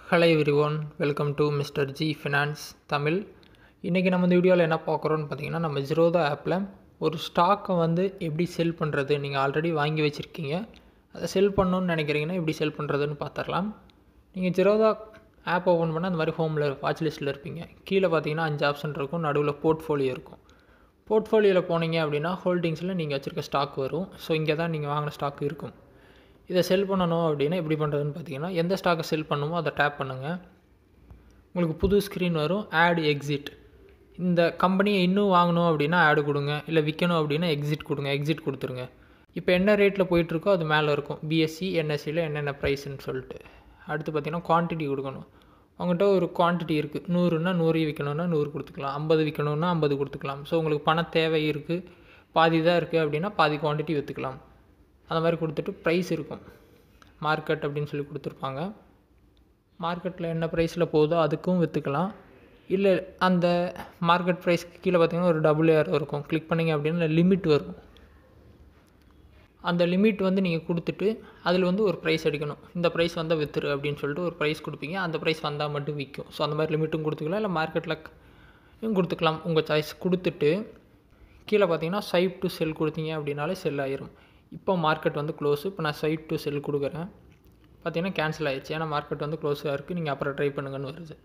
Hello everyone, welcome to mister G finance Tamil. இன்றைக்கி நம்ம இந்த வீடியோவில் என்ன பார்க்குறோன்னு பார்த்தீங்கன்னா, நம்ம ஜீரோதா ஆப்பில் ஒரு ஸ்டாக்கை வந்து எப்படி செல் பண்ணுறது. நீங்கள் ஆல்ரெடி வாங்கி வச்சுருக்கீங்க, அதை செல் பண்ணணுன்னு நினைக்கிறீங்கன்னா எப்படி செல் பண்ணுறதுன்னு பார்த்துடலாம். நீங்கள் ஜீரோதா ஆப் ஓப்பன் பண்ணால் அந்த மாதிரி ஹோமில் வாட்ச் லிஸ்ட்டில் இருப்பீங்க. கீழே பார்த்தீங்கன்னா 5 ஆப்ஷன் இருக்கும், நடுவில் போர்ட்ஃபோலியோ இருக்கும். போர்ட்ஃபோலியோவில் போனீங்க அப்படின்னா ஹோல்டிங்ஸில் நீங்கள் வச்சுருக்க ஸ்டாக் வரும். ஸோ இங்கே தான் நீங்கள் வாங்கின ஸ்டாக் இருக்கும். இதை செல் பண்ணணும் அப்படின்னா எப்படி பண்ணுறதுன்னு பார்த்தீங்கன்னா, எந்த ஸ்டாக்கை செல் பண்ணணுமோ அதை டேப் பண்ணுங்கள். உங்களுக்கு புது ஸ்க்ரீன் வரும், ஆட் எக்ஸிட். இந்த கம்பெனியை இன்னும் வாங்கணும் அப்படின்னா ஆடு கொடுங்க, இல்லை விற்கணும் அப்படின்னா எக்ஸிட் கொடுங்க. எக்ஸிட் கொடுத்துருங்க. இப்போ என்ன ரேட்டில் போயிட்டுருக்கோ அது மேலே இருக்கும், பிஎஸ்சி என்எஸ்சியில் என்னென்ன ப்ரைஸ்ன்னு சொல்லிட்டு. அடுத்து பார்த்தீங்கன்னா குவான்டிட்டி கொடுக்கணும். அவங்ககிட்ட ஒரு குவான்டிட்டி இருக்குது, 100னா 100 விற்கணுன்னா 100 கொடுத்துக்கலாம், 50 விற்கணுன்னா 50 கொடுத்துக்கலாம். ஸோ உங்களுக்கு பண தேவை இருக்குது, பாதி தான் இருக்குது அப்படின்னா பாதி குவான்டிட்டி விற்றுக்கலாம். அந்த மாதிரி கொடுத்துட்டு ப்ரைஸ் இருக்கும், மார்க்கெட் அப்படின்னு சொல்லி கொடுத்துருப்பாங்க. மார்க்கெட்டில் என்ன ப்ரைஸில் போகுதோ அதுக்கும் விற்றுக்கலாம். இல்லை அந்த மார்க்கெட் ப்ரைஸ்க்கு கீழே பார்த்திங்கன்னா ஒரு டபுள் ஏரோ இருக்கும், கிளிக் பண்ணிங்க அப்படின்னா லிமிட் வரும். அந்த லிமிட் வந்து நீங்கள் கொடுத்துட்டு அதில் வந்து ஒரு ப்ரைஸ் அடிக்கணும். இந்த ப்ரைஸ் வந்தால் விற்றுரு அப்படின்னு சொல்லிட்டு ஒரு ப்ரைஸ் கொடுப்பீங்க. அந்த ப்ரைஸ் வந்தால் மட்டும் விற்கும். ஸோ அந்த மாதிரி லிமிட்டும் கொடுத்துக்கலாம், இல்லை மார்க்கெட்டில் கொடுத்துக்கலாம், உங்கள் சாய்ஸ். கொடுத்துட்டு கீழே பார்த்தீங்கன்னா ஸ்வைப் டு செல் கொடுத்தீங்க அப்படின்னாலே செல் ஆயிரும். இப்போ மார்க்கெட் வந்து க்ளோஸு. இப்போ நான் ஸ்வைப் டு செல் கொடுக்குறேன், பார்த்தீங்கன்னா கேன்சல் ஆகிடுச்சு. ஏன்னா மார்க்கெட் வந்து க்ளோஸாக இருக்குது, நீங்கள் அப்புறம் ட்ரை பண்ணுங்கன்னு வருது.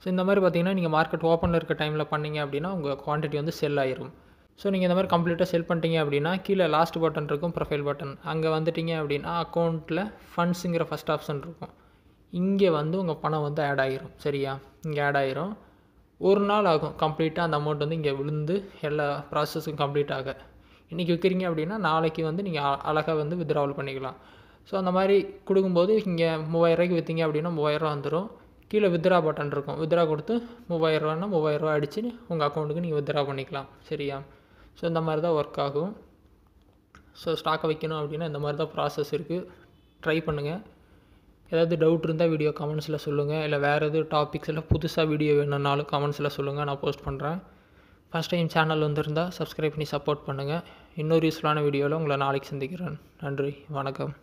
ஸோ இந்த மாதிரி பார்த்தீங்கன்னா நீங்கள் மார்க்கெட் ஓப்பனில் இருக்க டைமில் பண்ணிங்க அப்படின்னா உங்கள் குவான்டிட்டி வந்து செல் ஆயிரும். ஸோ நீங்கள் இந்த மாதிரி கம்ப்ளீட்டாக செல் பண்ணிட்டீங்க அப்படின்னா கீழே லாஸ்ட் பட்டன் இருக்கும், ப்ரொஃபைல் பட்டன். அங்கே வந்துட்டிங்க அப்படின்னா அக்கௌண்ட்டில் ஃபண்ட்ஸுங்கிற ஃபஸ்ட் ஆப்ஷன் இருக்கும். இங்கே வந்து உங்கள் பணம் வந்து ஆட் ஆகிரும். சரியா, இங்கே ஆட் ஆகிரும். ஒரு நாள் ஆகும் கம்ப்ளீட்டாக அந்த அமௌண்ட் வந்து இங்கே விழுந்து எல்லா ப்ராசஸும் கம்ப்ளீட் ஆக. இன்றைக்கி விற்கிறீங்க அப்படின்னா நாளைக்கு வந்து நீங்கள் அழகாக வந்து வித்ட்ராவல் பண்ணிக்கலாம். ஸோ அந்த மாதிரி கொடுக்கும்போது இங்கே 3000 விற்றீங்க அப்படின்னா 3000 வந்துடும். கீழே வித்ட்ரா பட்டன் இருக்கும், வித்ட்ரா கொடுத்து 3000 3000 அடித்து உங்கள் அக்கௌண்ட்டுக்கு நீங்கள் வித்ட்ரா பண்ணிக்கலாம். சரியா, ஸோ இந்த மாதிரி தான் ஒர்க் ஆகும். ஸோ ஸ்டாக்கை வைக்கணும் அப்படின்னா இந்த மாதிரி தான் ப்ராசஸ் இருக்குது. ட்ரை பண்ணுங்கள். ஏதாவது டவுட் இருந்தால் வீடியோ கமெண்ட்ஸில் சொல்லுங்கள், இல்லை வேறு எதுவும் டாபிக்ஸில் புதுசாக வீடியோ வேணும்னாலும் கமெண்ட்ஸில் சொல்லுங்கள், நான் போஸ்ட் பண்ணுறேன். ஃபஸ்ட் டைம் சேனல் வந்திருந்தால் சப்ஸ்கிரைப் பண்ணி சப்போர்ட் பண்ணுங்கள். இன்னொரு யூஸ்ஃபுல்லான வீடியோவில் உங்களை நாளைக்கு சந்திக்கிறேன். நன்றி, வணக்கம்.